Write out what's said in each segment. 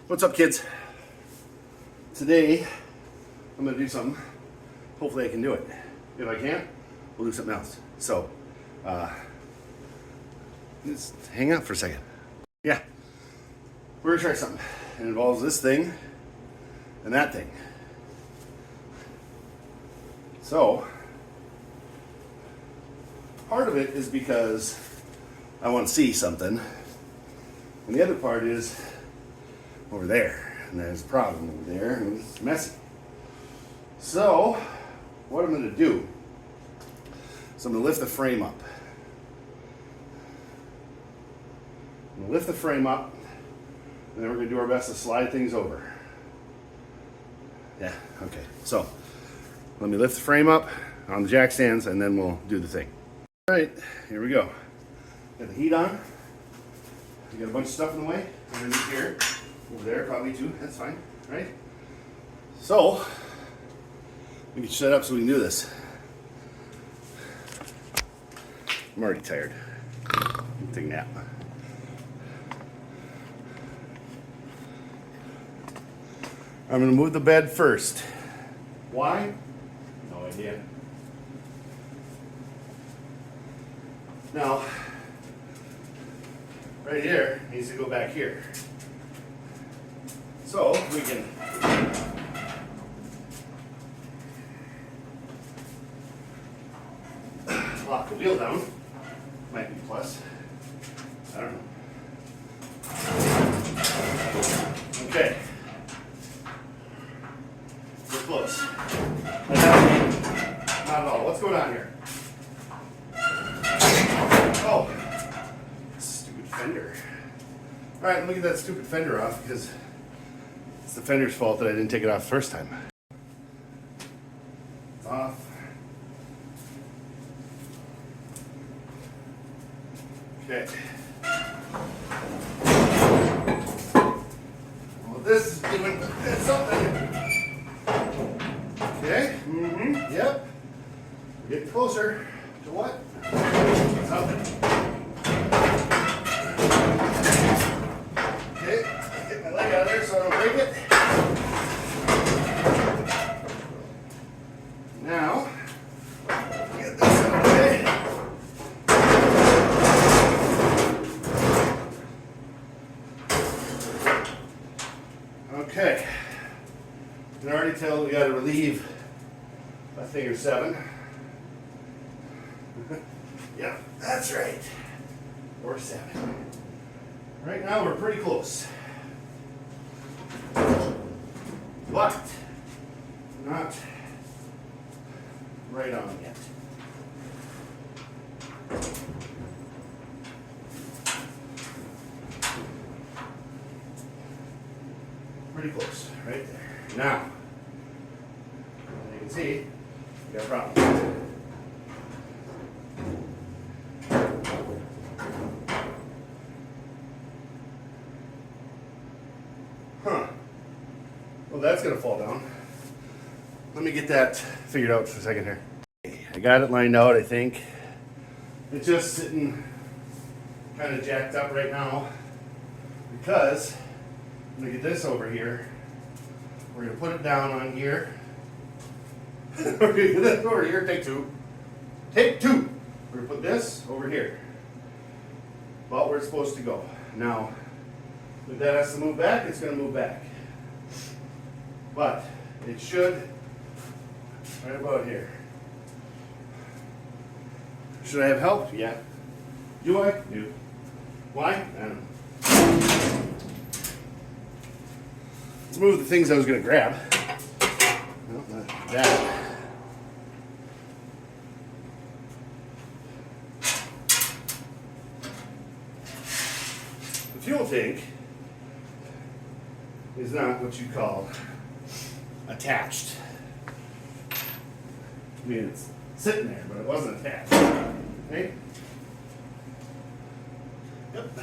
What's up, kids? Today I'm gonna do something. Hopefully I can do it. If I can't, we'll do something else. So just hang out for a second. Yeah, we're gonna try something. It involves this thing and that thing. So part of it is because I want to see something, and the other part is over there, and there's a problem over there, and it's messy. So what I'm going to do is I'm going to lift the frame up. I'm going to lift the frame up, and then we're going to do our best to slide things over. Yeah, okay. So let me lift the frame up on the jack stands, and then we'll do the thing. All right, here we go. Got the heat on. We got a bunch of stuff in the way. Underneath here, over there, probably too. That's fine, right? So we can shut up so we can do this. I'm already tired. Take a nap. I'm gonna move the bed first. Why? No idea. Now, right here needs to go back here. So we can lock the wheel down. Might be plus. I don't know. Okay. We're close. But not at all. What's going on here? Oh, stupid fender. All right, let me get that stupid fender off because it's the fender's fault that I didn't take it off the first time. It's off. Okay. Well, this is doing something. Okay. Yep. We're getting closer to what? Something. Okay. Get my leg out of there so I don't break it. Now, get this out of the way. Okay. You can already tell we got to relieve by figure 7. Yeah, that's right. Or 7. Right now we're pretty close. But not right on yet. Pretty close, right there. Now, as you can see, we got a problem. Huh. Well, that's going to fall down. Let me get that figured out for a second here. I got it lined out, I think. It's just sitting kind of jacked up right now because I'm going to get this over here. We're going to put it down on here. We're going to get this over here. Take 2. Take 2. We're going to put this over here. About where it's supposed to go. Now, if that has to move back, it's going to move back. But it should, right about here. Should I have help? Yeah. Do I? Do. Why? I don't know. Let's move the things I was going to grab. No, not that. The fuel tank is not what you call attached. I mean, it's sitting there, but it wasn't attached. Okay? Yep.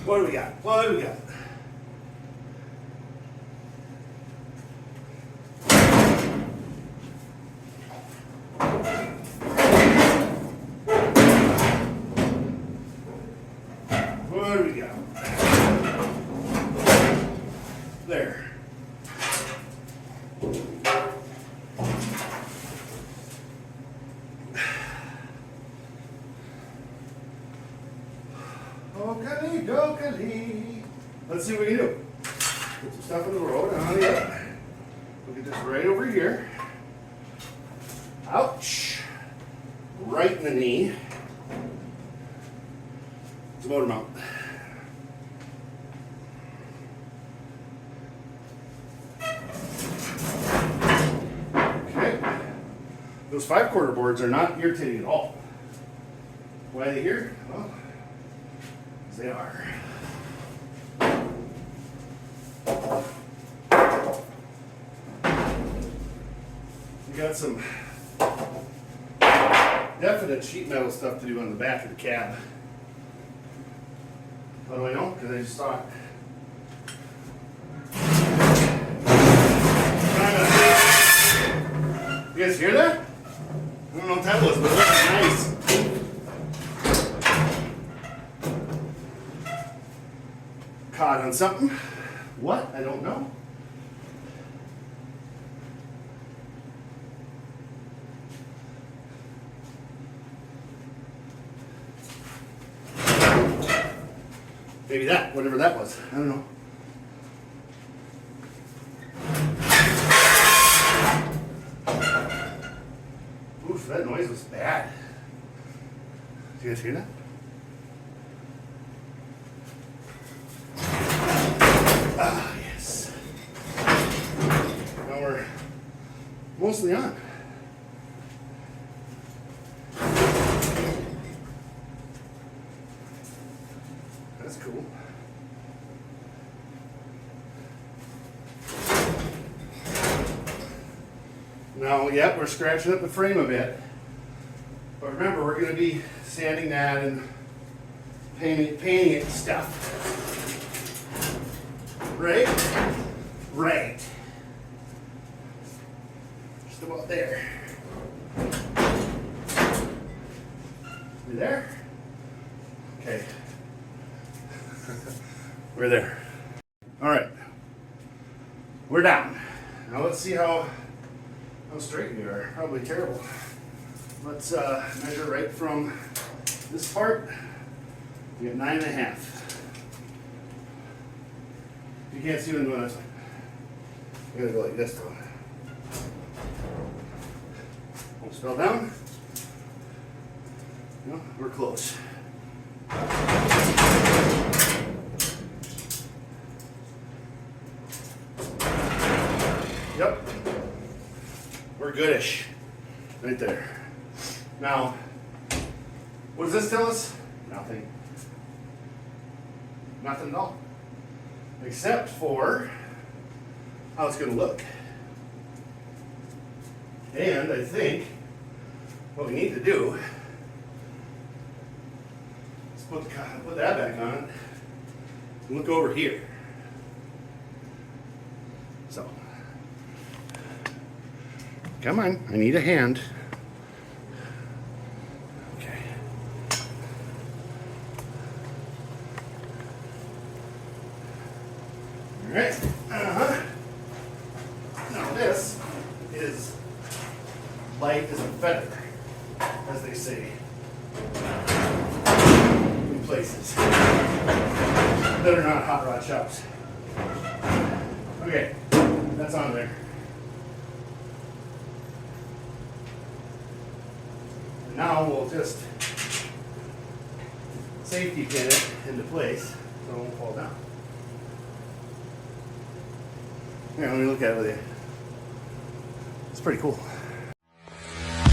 What do we got? What do we got? let's see what we can do. Put some stuff in the road. On the up. Look at this right over here. Ouch. Right in the knee. It's a motor mount. Okay. Those 5/4 boards are not irritating at all. Why are they here? Well, they are. We got some definite sheet metal stuff to do on the back of the cab. How do I know? Because I just saw it. You guys hear that? I don't know what that was, but it looks nice. Caught on something. What? I don't know. Maybe that, whatever that was. I don't know. Oof, that noise was bad. Did you guys hear that? Ah, yes. Now we're mostly on. That's cool. Now, yep, we're scratching up the frame a bit. But remember, we're going to be sanding that and painting it and stuff. Right? Right. Just about there. You there? Okay. We're there. All right. We're down. Now let's see how straight we are. Probably terrible. Let's measure right from this part. We get 9.5. You can't see what I'm doing this way. I'm gonna go like this though. Won't spell down. No, we're close. Yep. We're goodish. Right there. Now, what does this tell us? Nothing. Nothing at all. Except for how it's going to look. And I think what we need to do is put that back on it and look over here. So, come on, I need a hand. Okay. All right. Now this is light as a feather, as they say in places that are not hot rod shops. Okay, that's on there. And now we'll just safety pin it into place so it won't fall down. Here, let me look at it with you. It's pretty cool.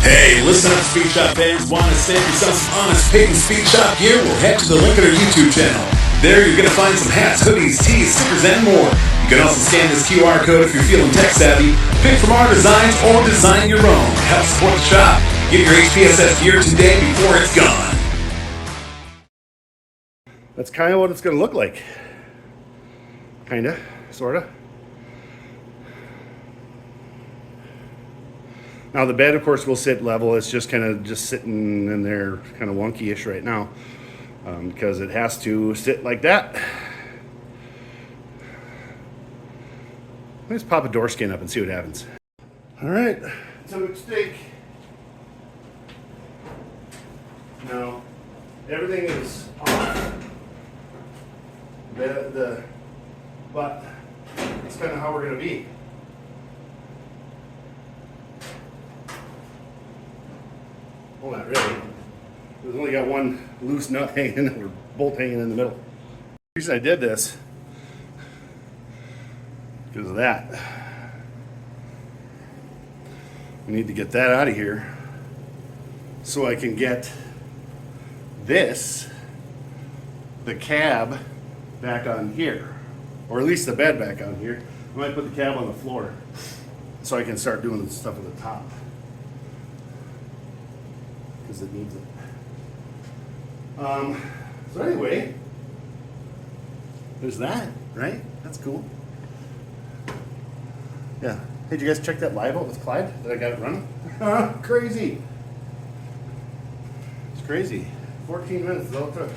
Hey, listen up, Speed Shop fans. Want to save yourself some honest paint and Speed Shop gear? Well, head to the link in our YouTube channel. There you're going to find some hats, hoodies, tees, stickers, and more. You can also scan this QR code if you're feeling tech savvy. Pick from our designs or design your own. Help support the shop. Get your HPSS gear today before it's gone. That's kind of what it's going to look like. Kind of, sort of. Now the bed, of course, will sit level. It's just kind of just sitting in there, kind of wonky-ish right now, because it has to sit like that. Let's pop a door skin up and see what happens. All right, so it's steak. Now everything is off. The but that's kind of how we're going to be. Well, not really. We've only got one loose nut hanging or bolt hanging in the middle. The reason I did this because of that. We need to get that out of here so I can get this, the cab, back on here, or at least the bed back on here. I might put the cab on the floor so I can start doing the stuff at the top because it needs it. So anyway, there's that, right? That's cool. Yeah. Hey, did you guys check that live out with Clyde that I got it running? Crazy. It's crazy. 14 minutes is all it took.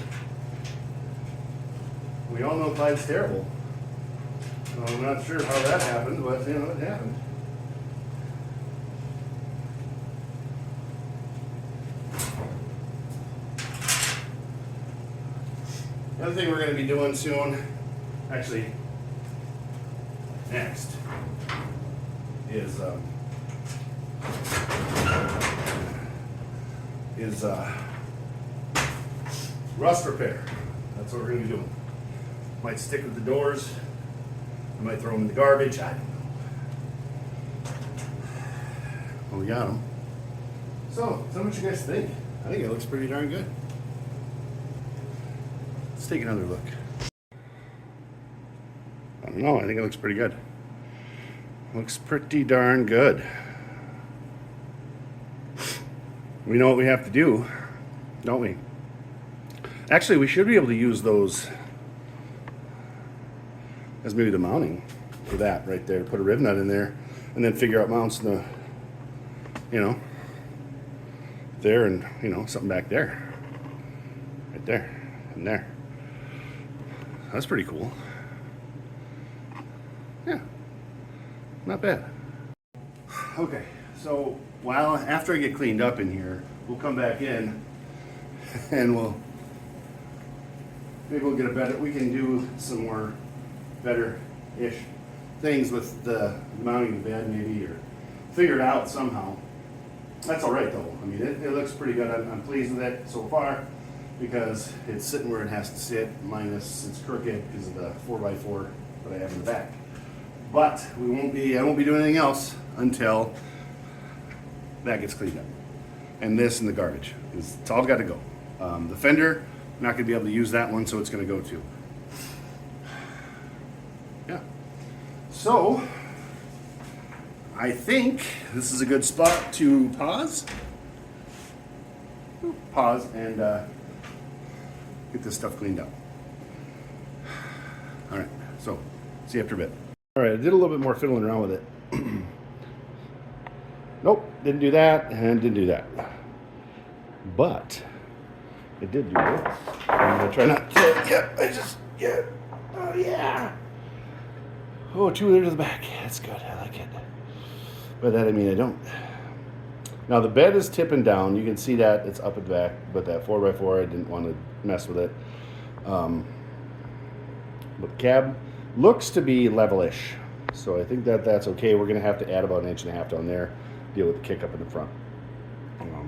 We all know Clyde's terrible. I'm not sure how that happened, but you know, it happened. The other thing we're going to be doing soon, actually, next, is rust repair. That's what we're going to be doing. Might stick with the doors. I might throw them in the garbage. I don't know. Well, we got them. So, tell me what you guys think. I think it looks pretty darn good. Let's take another look. I don't know. I think it looks pretty good. Looks pretty darn good. We know what we have to do, don't we? Actually, we should be able to use those as maybe the mounting for that right there. Put a rib nut in there and then figure out mounts in the, you know, there and, you know, something back there. Right there and there. That's pretty cool. Yeah. Not bad. Okay, so after I get cleaned up in here, we'll come back in and maybe we'll get a better, we can do some more better-ish things with the mounting the bed maybe, or figure it out somehow. That's all right though. I mean, it looks pretty good. I'm pleased with it so far because it's sitting where it has to sit, minus it's crooked because of the 4x4 that I have in the back. But I won't be doing anything else until that gets cleaned up. And this in the garbage. It's all got to go. The fender, I'm not going to be able to use that one, so it's going to go too. Yeah. So, I think this is a good spot to pause. Pause and get this stuff cleaned up. All right, so see you after a bit. All right, I did a little bit more fiddling around with it. Nope, didn't do that, and didn't do that. But it did do this. I'm gonna try not to. Oh yeah. Oh, 2 there to the back. That's good. I like it. By that I mean I don't. Now the bed is tipping down. You can see that it's up and back, but that 4x4 I didn't want to mess with it. But the cab looks to be level-ish, so I think that's okay. We're going to have to add about 1.5 inches down there, deal with the kick up in the front.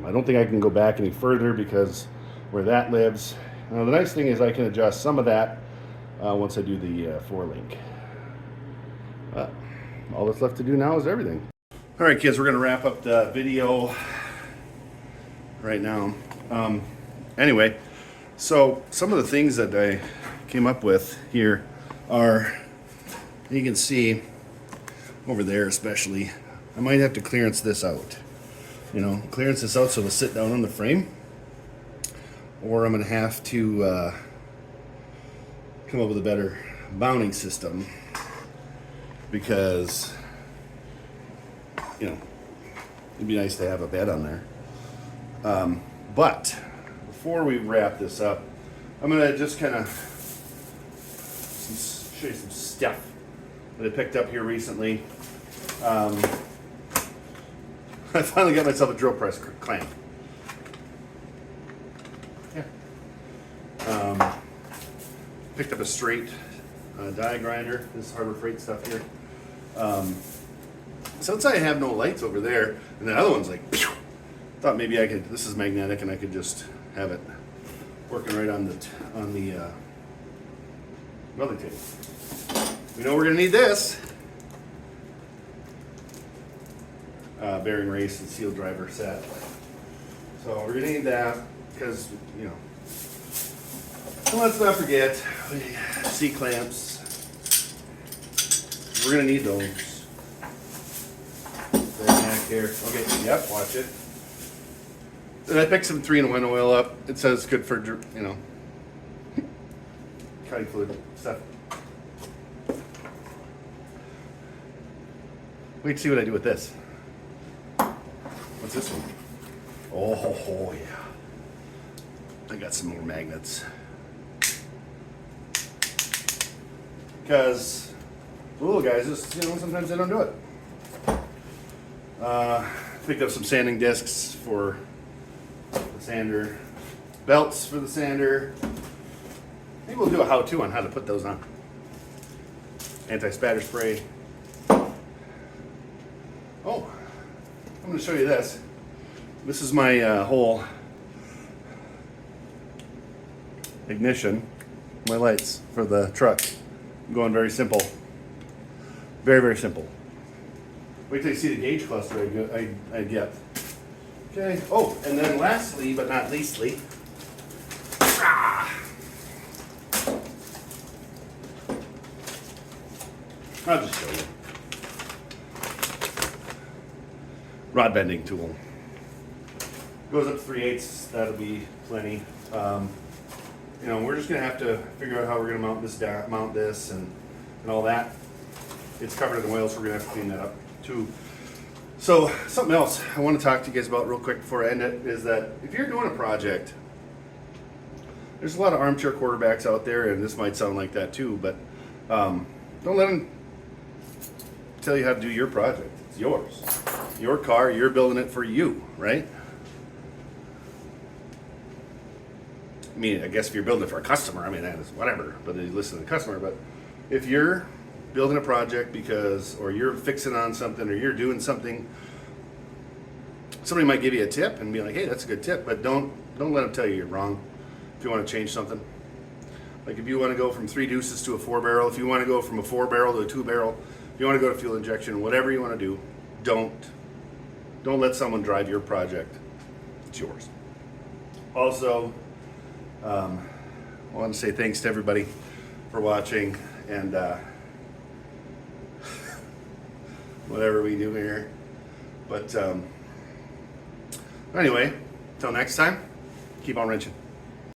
I don't think I can go back any further because where that lives. Now the nice thing is I can adjust some of that once I do the 4-link. But all that's left to do now is everything. All right, kids, we're going to wrap up the video right now. Anyway, so some of the things that I came up with here are, you can see over there especially, I might have to clearance this out. You know, clearance this out so it'll sit down on the frame. Or I'm going to have to come up with a better mounting system because, you know, it'd be nice to have a bed on there. But before we wrap this up, I'm going to just kind of show you some stuff that I picked up here recently. I finally got myself a drill press clamp. Yeah. Picked up a straight die grinder. This is Harbor Freight stuff here. Since I have no lights over there, and the other one's like, pew, thought maybe I could. This is magnetic, and I could just have it working right on the welding table. We know we're gonna need this. Bearing race and seal driver set. So we're gonna need that because, you know, and let's not forget C clamps. We're gonna need those. Back here. Okay, yep, watch it. And I picked some 3-in-1 oil up. It says good for, you know, cutting fluid stuff. Wait to see what I do with this. What's this one? Oh, yeah. I got some more magnets. Because the little guys just, you know, sometimes they don't do it. Picked up some sanding discs for the sander, belts for the sander. Maybe we'll do a how-to on how to put those on. Anti-spatter spray. Oh, I'm going to show you this. This is my whole ignition, my lights for the truck. I'm going very simple. Very, very simple. Wait till you see the gauge cluster I get. Okay. Oh, and then lastly, but not leastly, I'll just show you. Rod bending tool. Goes up to 3/8. That'll be plenty. You know, we're just gonna have to figure out how we're gonna mount this and all that. It's covered in oil, so we're gonna have to clean that up too. So something else I want to talk to you guys about real quick before I end it is that if you're doing a project, there's a lot of armchair quarterbacks out there, and this might sound like that too, but don't let them tell you how to do your project. It's yours. Your car, you're building it for you, right? I mean, I guess if you're building it for a customer, I mean, that is whatever, but you listen to the customer. But if you're building a project or you're fixing on something, or you're doing something, somebody might give you a tip and be like, hey, that's a good tip, but don't let them tell you you're wrong if you want to change something. Like if you want to go from 3 deuces to a 4-barrel, if you want to go from a 4-barrel to a 2-barrel, if you want to go to fuel injection, whatever you want to do, don't let someone drive your project. It's yours. Also, I want to say thanks to everybody for watching, and whatever we do here. But anyway, till next time, keep on wrenching.